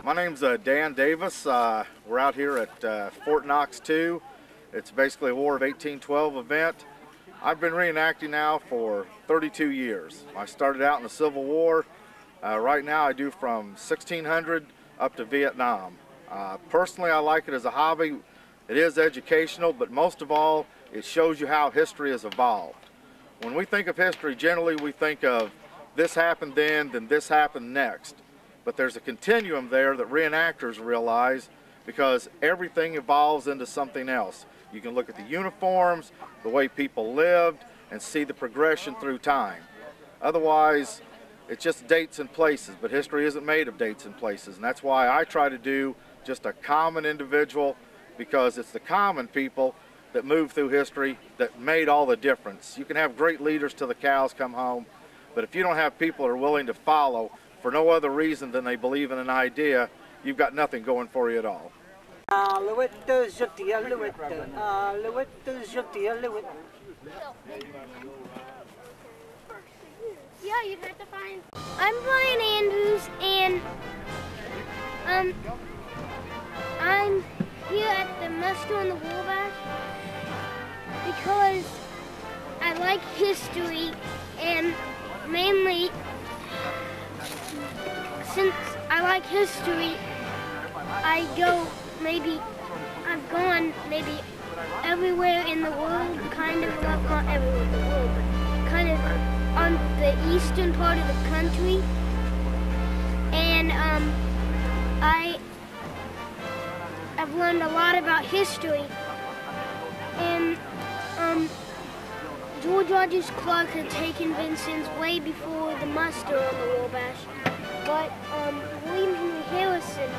My name's Dan Davis. We're out here at Fort Knox 2. It's basically a War of 1812 event. I've been reenacting now for 32 years. I started out in the Civil War. Right now I do from 1600 up to Vietnam. Personally, I like it as a hobby. It is educational, but most of all, it shows you how history has evolved. When we think of history, generally we think of this happened then this happened next. But there's a continuum there that reenactors realize, because everything evolves into something else. You can look at the uniforms, the way people lived, and see the progression through time. Otherwise, it's just dates and places, but history isn't made of dates and places, and that's why I try to do just a common individual, because it's the common people that move through history that made all the difference. You can have great leaders till the cows come home, but if you don't have people that are willing to follow for no other reason than they believe in an idea, you've got nothing going for you at all. Yeah, you have to find. I'm Brian Andrews, and I'm here at the muster on the Wabash because I like history, and mainly since I like history, I've gone maybe everywhere in the world, kind of, well, not everywhere in the world, but kind of on the eastern part of the country, and I've learned a lot about history, and George Rogers Clark had taken Vincennes way before the muster on the Wabash, but William Henry Harrison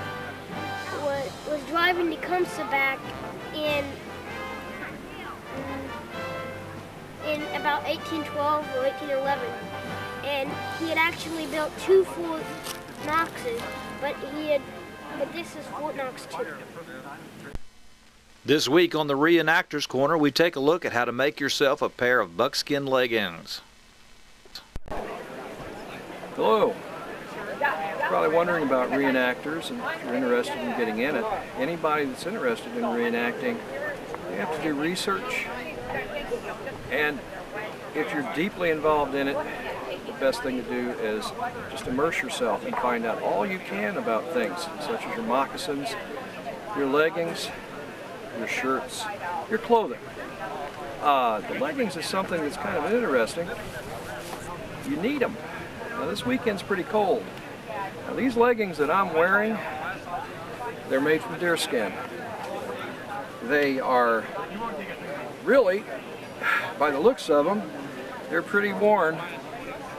was driving Tecumsa back in about 1812 or 1811, and he had actually built 2 Fort Knoxes, but this is Fort Knox 2. This week on the Reenactors Corner, we take a look at how to make yourself a pair of buckskin leggings. Hello. You're probably wondering about reenactors, and if you're interested in getting in it, anybody that's interested in reenacting, you have to do research. And if you're deeply involved in it, the best thing to do is just immerse yourself and find out all you can about things, such as your moccasins, your leggings, your shirts, your clothing. The leggings is something that's kind of interesting. You need them. Now this weekend's pretty cold. Now these leggings that I'm wearing, they're made from deer skin. They are really, by the looks of them, they're pretty worn,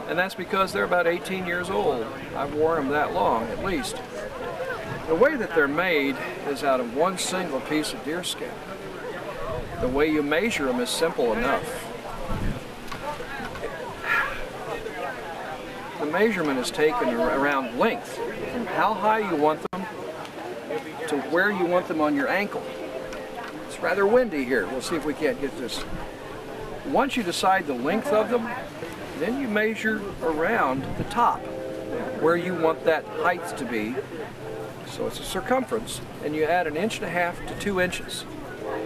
and that's because they're about 18 years old. I've worn them that long, at least. The way that they're made is out of one single piece of deer skin. The way you measure them is simple enough. The measurement is taken around length, from how high you want them to where you want them on your ankle. It's rather windy here. We'll see if we can't get this. Once you decide the length of them, then you measure around the top, where you want that height to be. So it's a circumference, and you add 1.5 to 2 inches,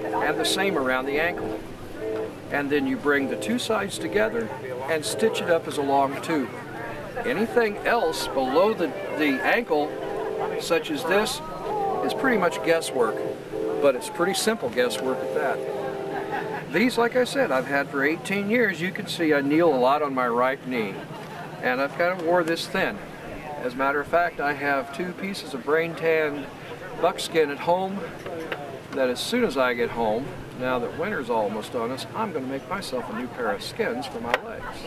and the same around the ankle. And then you bring the 2 sides together and stitch it up as a long tube. Anything else below the ankle, such as this, is pretty much guesswork, but it's pretty simple guesswork at that. These, like I said, I've had for 18 years. You can see I kneel a lot on my right knee, and I've kind of wore this thin. As a matter of fact, I have 2 pieces of brain-tanned buckskin at home that as soon as I get home, now that winter's almost on us, I'm going to make myself a new pair of skins for my legs.